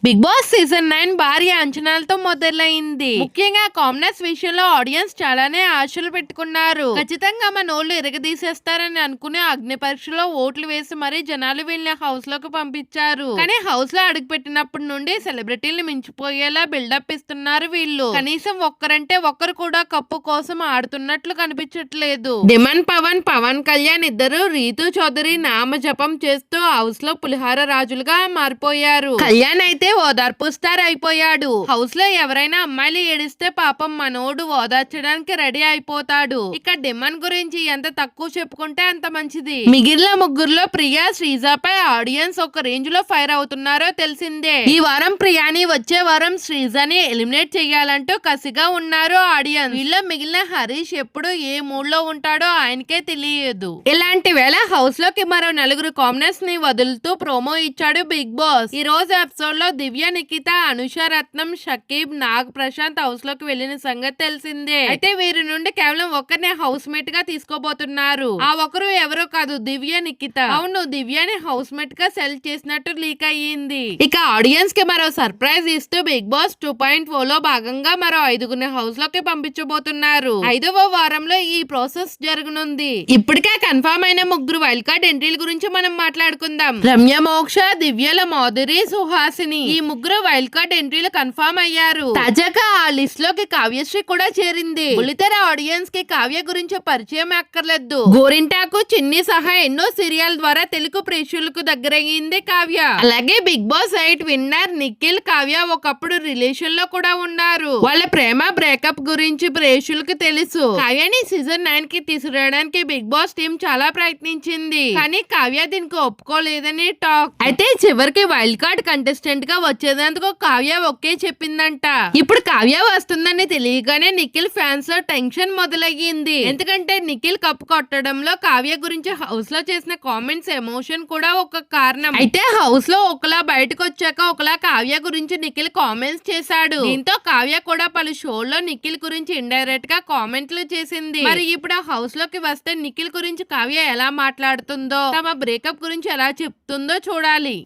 Big boss season 9 భారీ అంచనాలతో మొదలైంది. ముఖ్యంగా కామ్నెస్ విషయంలో ఆడియన్స్ చాలానే ఆశలు పెట్టుకున్నారు. ఖచ్చితంగా మనోళ్ళు ఎరగదీసేస్తారని అనుకునే అగ్ని పరీక్షలో ఓట్లు వేసి మరీ జనాలు వీళ్ళని హౌస్ లోకి పంపించారు. కానీ హౌస్ లో అడుగు పెట్టినప్పటి నుండి సెలబ్రిటీలు మించిపోయేలా బిల్డప్ ఇస్తున్నారు వీళ్ళు. కనీసం ఒక్కరంటే ఒక్కరు కూడా కప్పు కోసం ఆడుతున్నట్లు కనిపించట్లేదు. డిమన్ పవన్ కళ్యాణ్ ఇద్దరు రీతు చౌదరి నామజపం చేస్తూ హౌస్ లో పులిహార రాజులుగా మారిపోయారు. కళ్యాణ్ అయితే ఓదార్పు స్టార్ అయిపోయాడు. హౌస్ లో ఎవరైనా అమ్మాయిలు ఏడిస్తే పాపం మనోడు ఓదార్చడానికి రెడీ అయిపోతాడు. ఇక డిమన్ గురించి ఎంత తక్కువ చెప్పుకుంటే అంత మంచిది. మిగిలిన ముగ్గురులో ప్రియా శ్రీజాపై ఆడియన్స్ ఒక రేంజ్ లో ఫైర్ అవుతున్నారో తెలిసిందే. ఈ వారం ప్రియాని వచ్చే వారం శ్రీజాని ఎలిమినేట్ చేయాలంటూ కసిగా ఉన్నారు ఆడియన్స్. వీళ్ళ మిగిలిన హరీష్ ఎప్పుడు ఏ మూడ్ లో ఉంటాడో ఆయనకే తెలియదు. ఇలాంటి వేళ హౌస్ లోకి మరో నలుగురు కామ్నెస్ ని వదులుతూ ప్రోమో ఇచ్చాడు బిగ్ బాస్. ఈ రోజు ఎపిసోడ్ లో దివ్య, నిఖిత, అనుష రత్నం, షకీబ్, నాగ్, ప్రశాంత్ హౌస్ లోకి వెళ్లిన సంగతి తెలిసిందే. అయితే వీరి నుండి కేవలం ఒక్కరినే హౌస్ మేట్ గా తీసుకోబోతున్నారు. ఆ ఒకరు ఎవరో కాదు, దివ్య, నిఖిత. అవును, దివ్యని హౌస్ మేట్ గా సెల్ చేసినట్టు లీక్ అయ్యింది. ఇక ఆడియన్స్ కి మరో సర్ప్రైజ్ ఇస్తూ బిగ్ బాస్ 2.0 లో భాగంగా మరో 5గురిని హౌస్ లోకి పంపించబోతున్నారు. 5వ వారంలో ఈ ప్రాసెస్ జరగనుంది. ఇప్పటికే కన్ఫర్మ్ అయిన ముగ్గురు వైల్డ్ కార్డ్ ఎంట్రీల గురించి మనం మాట్లాడుకుందాం. రమ్య, మోక్ష, దివ్యల, మాధురి, సుహాసిని ఈ ముగ్గురు వైల్డ్ కార్డ్ ఎంట్రీలు కన్ఫర్మ్ అయ్యారు. తాజాగా ఆ లిస్ట్ లోకి కావ్యశ్రీ కూడా చేరింది. బుల్లితెర ఆడియన్స్ కి కావ్య గురించి పరిచయం అక్కర్లేదు. గోరింటాకు, చిన్ని సహా ఎన్నో సీరియల్ ద్వారా తెలుగు ప్రేక్షకులకు దగ్గరయ్యింది కావ్య. అలాగే Bigg Boss 8 winner Nikhil, Kavya ఒకప్పుడు రిలేషన్ లో కూడా ఉన్నారు. వాళ్ళ ప్రేమ బ్రేకప్ గురించి ప్రేక్షకులకు తెలుసు. కావ్యని సీజన్ 9 కి తీసుకురావడానికి బిగ్ బాస్ టీం చాలా ప్రయత్నించింది. కానీ కావ్య దీనికి ఒప్పుకోలేదని టాక్. అయితే చివరికి వైల్డ్ కార్డ్ కంటెస్టెంట్ గా వచ్చేందుకు కావ్య ఓకే చెప్పిందంట. ఇప్పుడు కావ్య వస్తుందని తెలియగానే నిఖిల్ ఫ్యాన్స్ లో టెన్షన్ మొదలయ్యింది. ఎందుకంటే నిఖిల్ కప్పు కొట్టడంలో కావ్య గురించి హౌస్ లో చేసిన కామెంట్స్, ఎమోషన్ కూడా ఒక కారణం. అయితే హౌస్ లో ఒకలా బయటకు వచ్చాక ఒకలా కావ్య గురించి నిఖిల్ కామెంట్స్ చేశాడు. దీంతో కావ్య కూడా పలు షోల్లో నిఖిల్ గురించి ఇండైరెక్ట్ గా కామెంట్లు చేసింది. మరి ఇప్పుడు హౌస్ లోకి వస్తే నిఖిల్ గురించి కావ్య ఎలా మాట్లాడుతుందో, తమ బ్రేకప్ గురించి ఎలా చెప్తుందో చూడాలి.